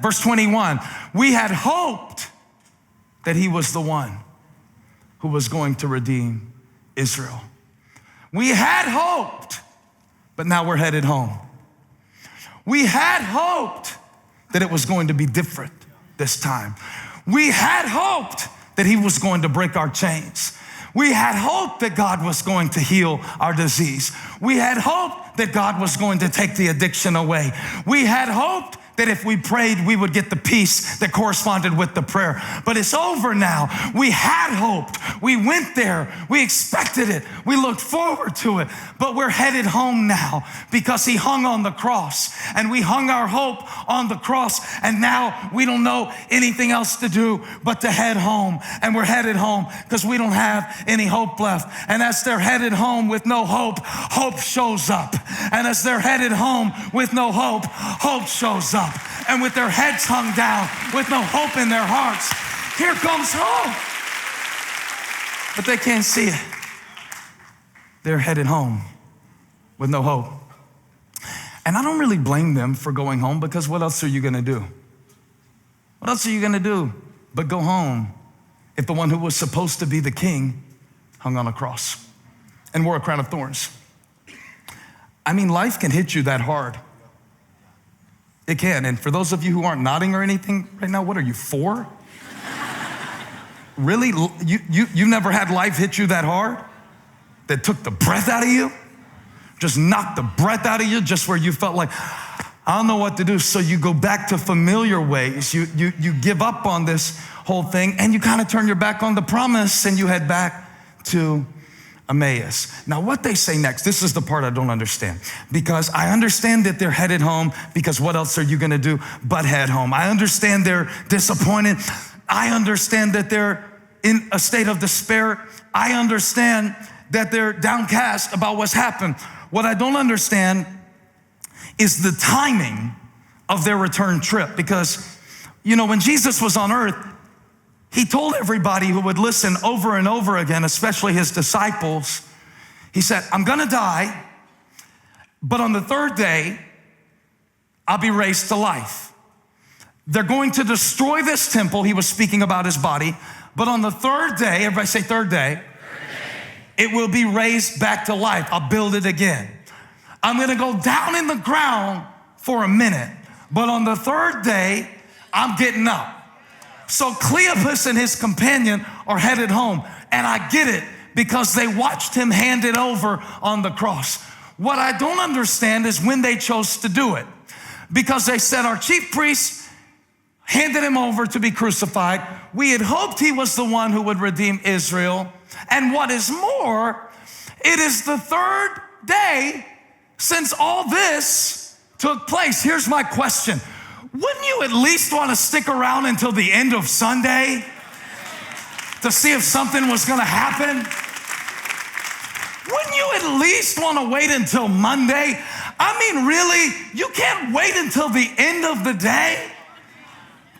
Verse 21, we had hoped that he was the one who was going to redeem Israel. We had hoped, but now we're headed home. We had hoped that it was going to be different this time. We had hoped that he was going to break our chains. We had hoped that God was going to heal our disease. We had hoped that God was going to take the addiction away. We had hoped that if we prayed, we would get the peace that corresponded with the prayer. But it's over now. We had hoped. We went there. We expected it. We looked forward to it. But we're headed home now because he hung on the cross. And we hung our hope on the cross. And now we don't know anything else to do but to head home. And we're headed home because we don't have any hope left. And as they're headed home with no hope, hope shows up. And as they're headed home with no hope, hope shows up. And with their heads hung down, with no hope in their hearts, here comes hope. But they can't see it. They're headed home with no hope. And I don't really blame them for going home, because what else are you gonna do? What else are you gonna do but go home if the one who was supposed to be the king hung on a cross and wore a crown of thorns? I mean, life can hit you that hard. It can. And for those of you who aren't nodding or anything right now, what are you, 4? Really? You never had life hit you that hard? That took the breath out of you? Just knocked the breath out of you, just where you felt like, I don't know what to do. So you go back to familiar ways. You give up on this whole thing, and you kind of turn your back on the promise, and you head back to Emmaus. Now, what they say next, this is the part I don't understand, because I understand that they're headed home, because what else are you gonna do but head home? I understand they're disappointed. I understand that they're in a state of despair. I understand that they're downcast about what's happened. What I don't understand is the timing of their return trip, because, you know, when Jesus was on earth, he told everybody who would listen over and over again, especially his disciples, he said, I'm gonna die, but on the third day, I'll be raised to life. They're going to destroy this temple. He was speaking about his body, but on the third day, everybody say third day, it will be raised back to life. I'll build it again. I'm gonna go down in the ground for a minute, but on the third day, I'm getting up. So Cleopas and his companion are headed home. And I get it, because they watched him hand it over on the cross. What I don't understand is when they chose to do it. Because they said, our chief priests handed him over to be crucified. We had hoped he was the one who would redeem Israel. And what is more, it is the third day since all this took place. Here's my question. Wouldn't you at least want to stick around until the end of Sunday to see if something was going to happen? Wouldn't you at least want to wait until Monday? I mean, really, you can't wait until the end of the day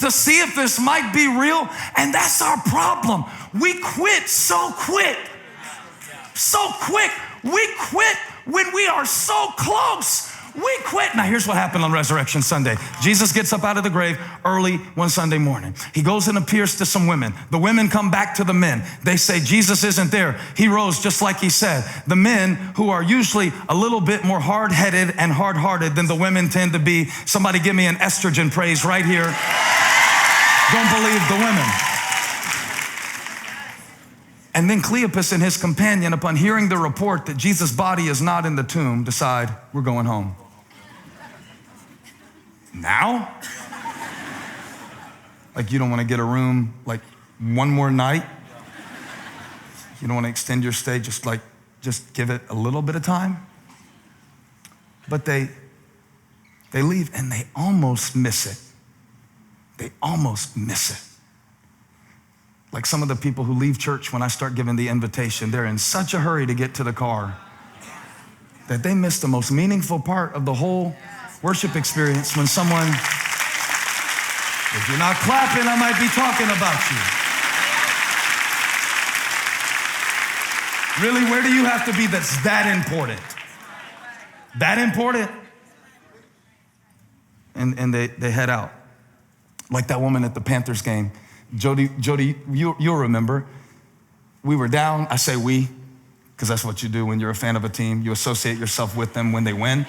to see if this might be real? And that's our problem. We quit so quick. So quick. We quit when we are so close. We quit. Now, here's what happened on Resurrection Sunday. Jesus gets up out of the grave early one Sunday morning. He goes and appears to some women. The women come back to the men. They say, Jesus isn't there. He rose just like he said. The men, who are usually a little bit more hard-headed and hard-hearted than the women tend to be. Somebody give me an estrogen praise right here. Don't believe the women. And then Cleopas and his companion, upon hearing the report that Jesus' body is not in the tomb, decide, we're going home. Now? Like, you don't want to get a room like one more night? You don't want to extend your stay, just give it a little bit of time? But they leave, and they almost miss it. They almost miss it. Like some of the people who leave church when I start giving the invitation, they're in such a hurry to get to the car that they miss the most meaningful part of the whole worship experience when someone, if you're not clapping, I might be talking about you. Really, where do you have to be that's that important? That important? And they head out. Like that woman at the Panthers game. Jody, you'll remember. We were down. I say we, because that's what you do when you're a fan of a team. You associate yourself with them when they win,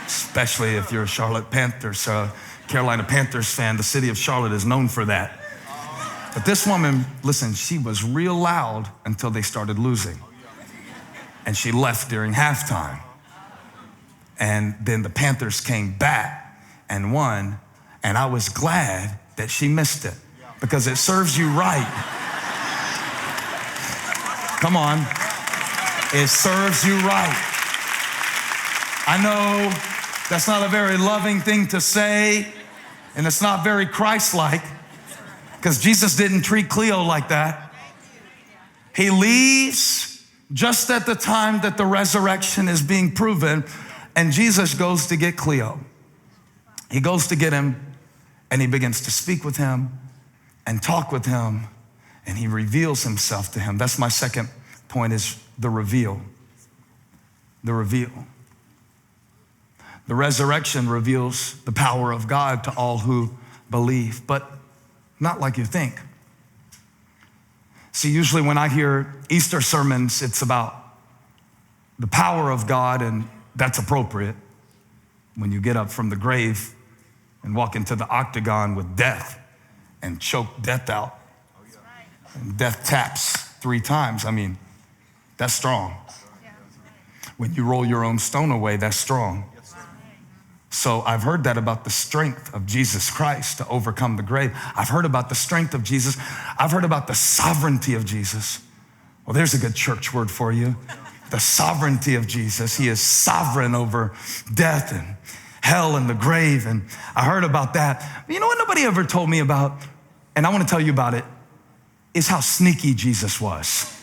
especially if you're a Charlotte Panthers, Carolina Panthers fan. The city of Charlotte is known for that. But this woman, listen, she was real loud until they started losing. And she left during halftime. And then the Panthers came back and won. And I was glad that she missed it because it serves you right. Come on. It serves you right. I know that's not a very loving thing to say, and it's not very Christ-like, because Jesus didn't treat Cleo like that. He leaves just at the time that the resurrection is being proven, and Jesus goes to get Cleo. He goes to get him, and he begins to speak with him and talk with him, and he reveals himself to him. That's my second point, is the reveal. The reveal. The resurrection reveals the power of God to all who believe, but not like you think. See, usually when I hear Easter sermons, it's about the power of God, and that's appropriate. When you get up from the grave and walk into the octagon with death and choke death out, and death taps 3 times, I mean, that's strong. When you roll your own stone away, that's strong. So I've heard that about the strength of Jesus Christ to overcome the grave. I've heard about the strength of Jesus. I've heard about the sovereignty of Jesus. Well, there's a good church word for you. The sovereignty of Jesus. He is sovereign over death and hell and the grave. And I heard about that. But you know what nobody ever told me about, and I want to tell you about it, is how sneaky Jesus was.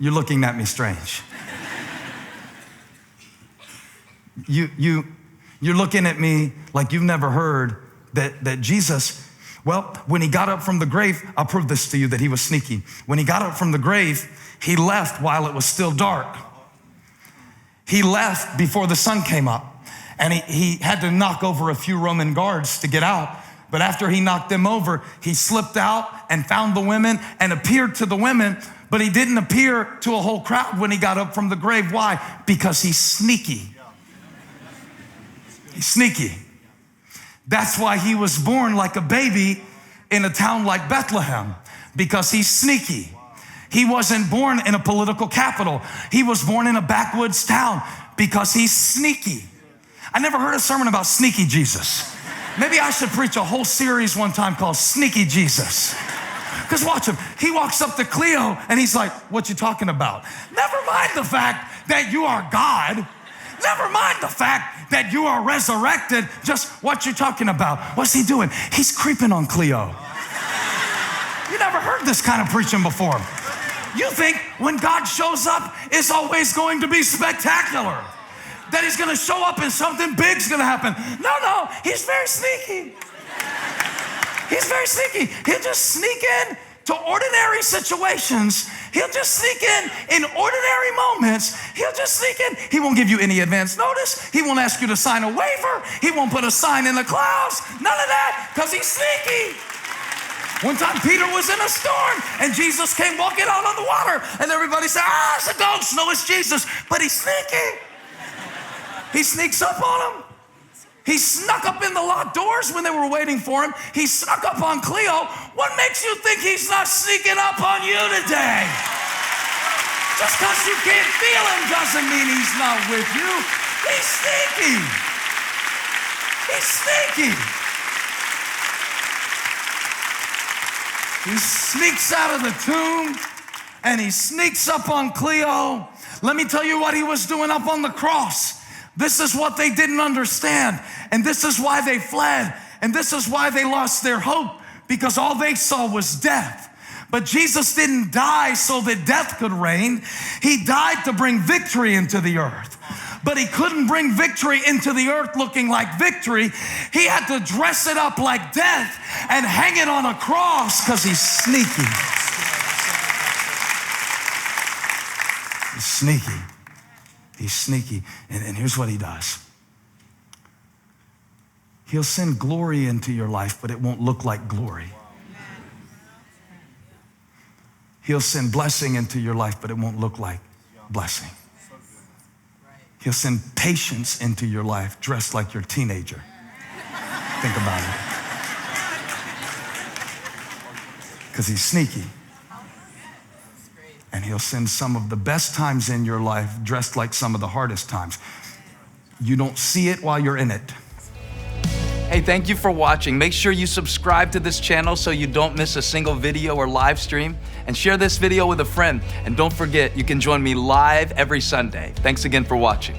You're looking at me strange. You're looking at me like you've never heard that Jesus, well, when he got up from the grave, I'll prove this to you that he was sneaky. When he got up from the grave, he left while it was still dark. He left before the sun came up, and he had to knock over a few Roman guards to get out. But after he knocked them over, he slipped out and found the women and appeared to the women, but he didn't appear to a whole crowd when he got up from the grave. Why? Because he's sneaky. He's sneaky. That's why he was born like a baby in a town like Bethlehem, because he's sneaky. He wasn't born in a political capital. He was born in a backwoods town because he's sneaky. I never heard a sermon about sneaky Jesus. Maybe I should preach a whole series one time called Sneaky Jesus. Because watch him. He walks up to Cleo and he's like, what you talking about? Never mind the fact that you are God. Never mind the fact that you are resurrected. Just what you talking about. What's he doing? He's creeping on Cleo. You never heard this kind of preaching before. You think when God shows up, it's always going to be spectacular. That he's going to show up and something big's going to happen. No, he's very sneaky. He's very sneaky. He'll just sneak in to ordinary situations. He'll just sneak in ordinary moments. He'll just sneak in. He won't give you any advance notice. He won't ask you to sign a waiver. He won't put a sign in the clouds. None of that, because he's sneaky. One time Peter was in a storm and Jesus came walking out on the water and everybody said, it's a ghost. No, it's Jesus. But he's sneaky. He sneaks up on him. He snuck up in the locked doors when they were waiting for him. He snuck up on Cleo. What makes you think he's not sneaking up on you today? Just because you can't feel him doesn't mean he's not with you. He's sneaky. He's sneaky. He sneaks out of the tomb and he sneaks up on Cleo. Let me tell you what he was doing up on the cross. This is what they didn't understand, and this is why they fled, and this is why they lost their hope, because all they saw was death. But Jesus didn't die so that death could reign. He died to bring victory into the earth. But he couldn't bring victory into the earth looking like victory. He had to dress it up like death and hang it on a cross because he's sneaky. He's sneaky. He's sneaky. And here's what he does. He'll send glory into your life, but it won't look like glory. He'll send blessing into your life, but it won't look like blessing. He'll send patience into your life dressed like your teenager. Think about it. Because he's sneaky. And he'll send some of the best times in your life dressed like some of the hardest times. You don't see it while you're in it. Hey, thank you for watching. Make sure you subscribe to this channel so you don't miss a single video or live stream, and share this video with a friend. And don't forget, you can join me live every Sunday. Thanks again for watching.